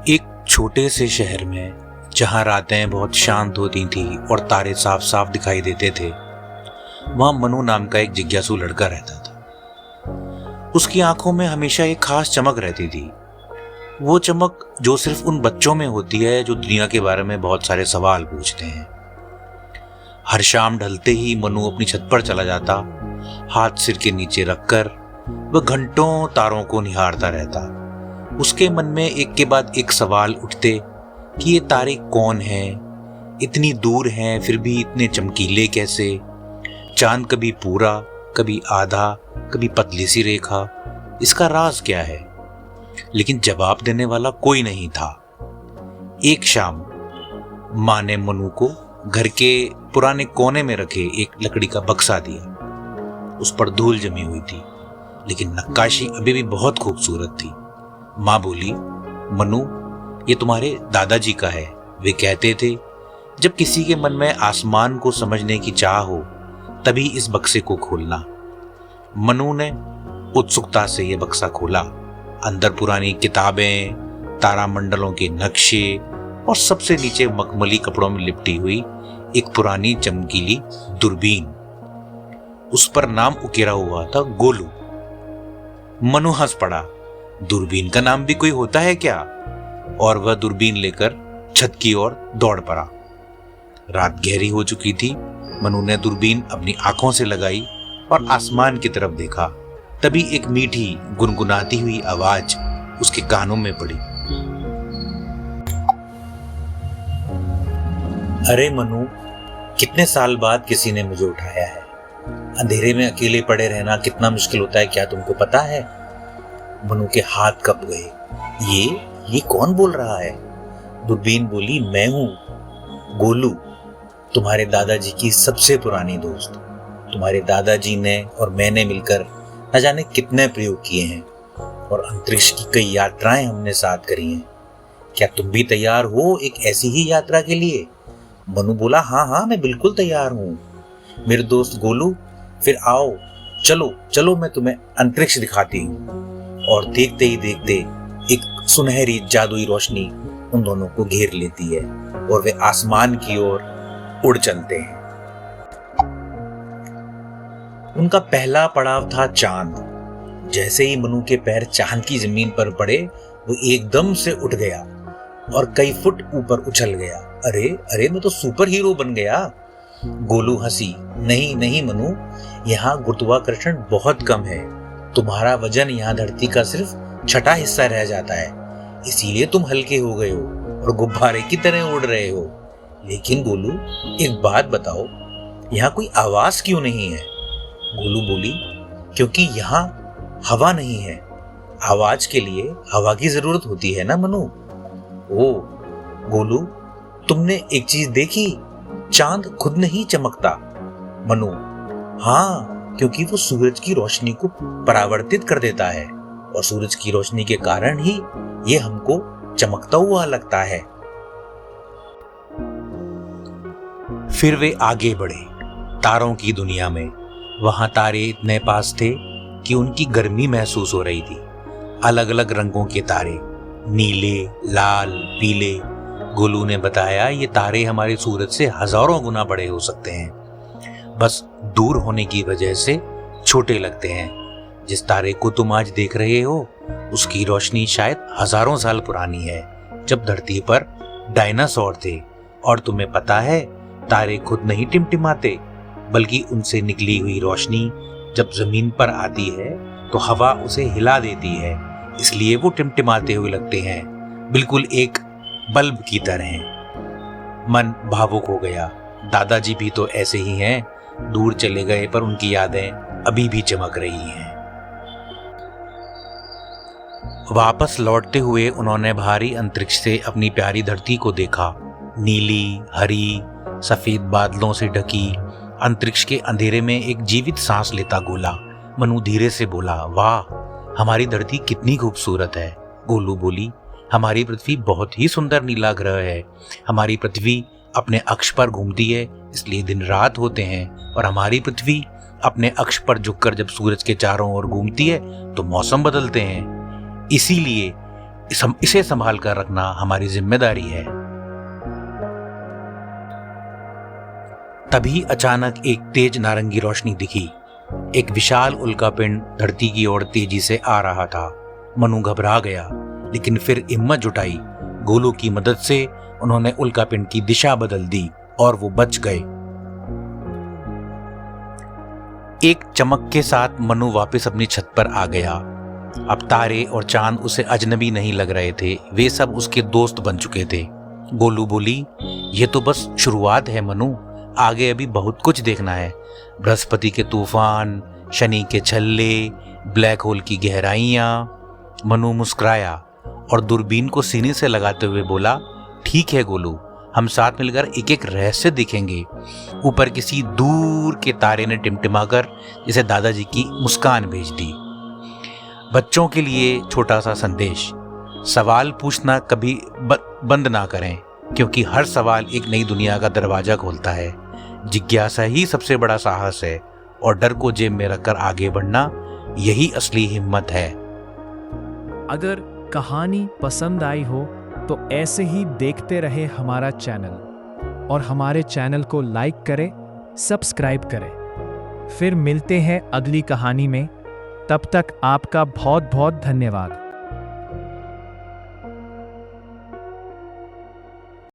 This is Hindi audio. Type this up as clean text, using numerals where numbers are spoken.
एक छोटे से शहर में जहां रातें बहुत शांत होती थी और तारे साफ साफ दिखाई देते थे, वहां मनु नाम का एक जिज्ञासु लड़का रहता था। उसकी आंखों में हमेशा एक खास चमक रहती थी। वो चमक जो सिर्फ उन बच्चों में होती है जो दुनिया के बारे में बहुत सारे सवाल पूछते हैं। हर शाम ढलते ही मनु अपनी छत पर चला जाता। हाथ सिर के नीचे रखकर वह घंटों तारों को निहारता रहता। उसके मन में एक के बाद एक सवाल उठते कि ये तारे कौन हैं, इतनी दूर हैं फिर भी इतने चमकीले कैसे, चांद कभी पूरा कभी आधा कभी पतली सी रेखा, इसका राज क्या है। लेकिन जवाब देने वाला कोई नहीं था। एक शाम माँ ने मनु को घर के पुराने कोने में रखे एक लकड़ी का बक्सा दिया। उस पर धूल जमी हुई थी, लेकिन नक्काशी अभी भी बहुत खूबसूरत थी। माँ बोली, मनु, ये तुम्हारे दादाजी का है। वे कहते थे जब किसी के मन में आसमान को समझने की चाह हो तभी इस बक्से को खोलना। मनु ने उत्सुकता से यह बक्सा खोला। अंदर पुरानी किताबें, तारामंडलों के नक्शे और सबसे नीचे मखमली कपड़ों में लिपटी हुई एक पुरानी चमकीली दूरबीन। उस पर नाम उकेरा हुआ था गोलू। मनु हंस पड़ा। दूरबीन का नाम भी कोई होता है क्या? और वह दूरबीन लेकर छत की ओर दौड़ पड़ा। रात गहरी हो चुकी थी। मनु ने दूरबीन अपनी आंखों से लगाई और आसमान की तरफ देखा। तभी एक मीठी गुनगुनाती हुई आवाज उसके कानों में पड़ी। अरे मनु, कितने साल बाद किसी ने मुझे उठाया है। अंधेरे में अकेले पड़े रहना कितना मुश्किल होता है, क्या तुमको पता है? मनु के हाथ कप गए। ये कौन बोल रहा है? दूरबीन बोली, मैं हूं गोलू, तुम्हारे दादाजी की सबसे पुरानी दोस्त। तुम्हारे दादाजी ने और मैंने मिलकर न जाने कितने प्रयोग किए हैं और अंतरिक्ष की कई यात्राएं हमने साथ करी हैं। क्या तुम भी तैयार हो एक ऐसी ही यात्रा के लिए? मनु बोला, हाँ, मैं बिल्कुल तैयार हूँ मेरे दोस्त गोलू। फिर आओ, चलो मैं तुम्हें अंतरिक्ष दिखाती हूँ। और देखते ही देखते एक सुनहरी जादुई रोशनी उन दोनों को घेर लेती है और वे आसमान की ओर उड़ चलते हैं। उनका पहला पड़ाव था चांद। जैसे ही मनु के पैर चांद की जमीन पर पड़े, वो एकदम से उठ गया और कई फुट ऊपर उछल गया। अरे मैं तो सुपर हीरो बन गया। गोलू हंसी, नहीं मनु, यहाँ गुरुत्वाकर्षण बहुत कम है। तुम्हारा वजन यहाँ धरती का सिर्फ छठा हिस्सा रह जाता है, इसीलिए तुम हल्के हो गए हो और गुब्बारे की तरह उड़ रहे हो। लेकिन गोलू, एक बात बताओ, यहाँ कोई आवाज क्यों नहीं है? गोलू बोली, क्योंकि यहाँ हवा नहीं है। आवाज के लिए हवा की जरूरत होती है ना मनु। ओ गोलू, तुमने एक चीज देखी? चांद खुद नहीं चमकता। मनु, हाँ, क्योंकि वो सूरज की रोशनी को परावर्तित कर देता है और सूरज की रोशनी के कारण ही ये हमको चमकता हुआ लगता है। फिर वे आगे बढ़े तारों की दुनिया में। वहां तारे इतने पास थे कि उनकी गर्मी महसूस हो रही थी। अलग अलग रंगों के तारे, नीले, लाल, पीले। गोलू ने बताया, ये तारे हमारे सूरज से हजारों गुना बड़े हो सकते हैं, बस दूर होने की वजह से छोटे लगते हैं। जिस तारे को तुम आज देख रहे हो, उसकी रोशनी शायद हजारों साल पुरानी है, जब धरती पर डायनासोर थे। और तुम्हें पता है, तारे खुद नहीं टिमटिमाते, बल्कि उनसे निकली हुई रोशनी जब जमीन पर आती है तो हवा उसे हिला देती है, इसलिए वो टिमटिमाते हुए लगते हैं, बिल्कुल एक बल्ब की तरह। मन भावुक हो गया। दादाजी भी तो ऐसे ही हैं, दूर चले गए पर उनकी यादें अभी भी चमक रही हैं। वापस लौटते हुए उन्होंने भारी अंतरिक्ष से अपनी प्यारी धरती को देखा। नीली, हरी, सफेद बादलों से ढकी अंतरिक्ष के अंधेरे में एक जीवित सांस लेता गोला मनु धीरे से बोला, वाह, हमारी धरती कितनी खूबसूरत है। गोलू बोली, हमारी पृथ्वी बहुत ही सुंदर नीला ग्रह है। हमारी पृथ्वी अपने अक्ष पर घूमती है, इसलिए दिन रात होते हैं, और हमारी पृथ्वी अपने अक्ष पर झुककर जब सूरज के चारों ओर घूमती है तो मौसम बदलते हैं। इसीलिए इसे संभाल कर रखना हमारी जिम्मेदारी है। तभी अचानक एक तेज नारंगी रोशनी दिखी। एक विशाल उल्कापिंड धरती की ओर तेजी से आ रहा था। मनु घबरा गया, लेकिन फिर हिम्मत जुटाई। गोलू की मदद से उन्होंने उल्कापिंड की दिशा बदल दी और वो बच गए। एक चमक के साथ मनु वापस अपनी छत पर आ गया। अब तारे और चांद उसे अजनबी नहीं लग रहे थे, वे सब उसके दोस्त बन चुके थे। गोलू बोली, ये तो बस शुरुआत है मनु, आगे अभी बहुत कुछ देखना है। बृहस्पति के तूफान, शनि के छल्ले, ब्लैक होल की गहराइयां। मनु मुस्कुराया और दूरबीन को सीने से लगाते हुए बोला, ठीक है गोलू, हम साथ मिलकर एक एक रहस्य दिखेंगे। ऊपर किसी दूर के तारे ने टिमटिमाकर जैसे दादाजी की मुस्कान भेज दी। बच्चों के लिए छोटा सा संदेश, सवाल पूछना कभी बंद ना करें, क्योंकि हर सवाल एक नई दुनिया का दरवाजा खोलता है। जिज्ञासा ही सबसे बड़ा साहस है, और डर को जेब में रखकर आगे बढ़ना यही असली हिम्मत है। अगर कहानी पसंद आई हो तो ऐसे ही देखते रहे हमारा चैनल, और हमारे चैनल को लाइक करें, सब्सक्राइब करें। फिर मिलते हैं अगली कहानी में। तब तक आपका बहुत बहुत धन्यवाद।